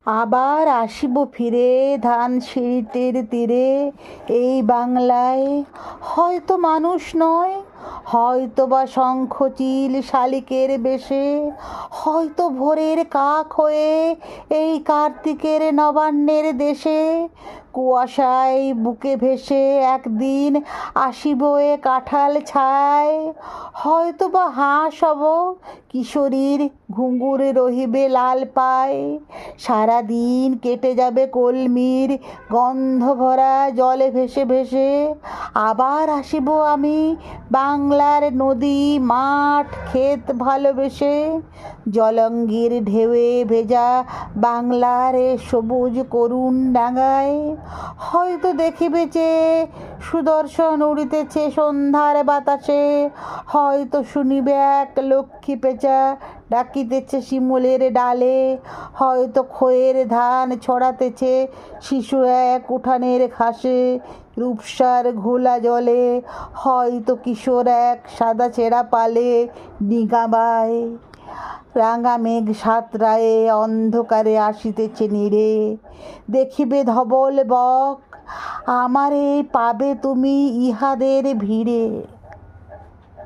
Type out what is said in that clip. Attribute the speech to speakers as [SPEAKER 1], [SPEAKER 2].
[SPEAKER 1] আবার আসিব ফিরে ধানসিঁড়িটির তীরে এই বাংলায়, হয়তো মানুষ নয়, হয়তো বা শঙ্খচিল শালিকের বেশে, হয়তো ভোরের কাক হয়ে এই কার্তিকের নবান্নের দেশে। কুয়াশায় বুকে ভেসে একদিন আসিব এ কাঁঠাল ছায়, হয়তো বা হাঁস হব, কিশোরীর ঘুঙুর রহিবে লাল পায়। সারাদিন কেটে যাবে কলমির গন্ধ ভরা জলে ভেসে ভেসে। আবার আসিব আমি বাংলার নদী মাঠ ক্ষেত ভালোবেসে, জলঙ্গির ঢেউয়ে ভেজা বাংলার এ সবুজ করুণ ডাঙায়। হয়তো দেখিবে যে সুদর্শন উড়িতেছে সন্ধ্যার বাতাসে, হয়তো শুনিবে এক লক্ষ্মী পেঁচা ডাকিতেছে শিমুলের ডালে, হয়তো খয়ের ধান ছড়াতেছে শিশু এক উঠানের ঘাসে রূপসার ঘোলা জলে, হয়তো কিশোর এক সাদা ছেঁড়া পালে ডিঙাবায়। রাঙা মেঘ সাতরায়ে অন্ধকারে আসিতেছে নীড়ে, দেখিবে ধবল বক আমারে পাবে তুমি ইহাদের ভিড়ে।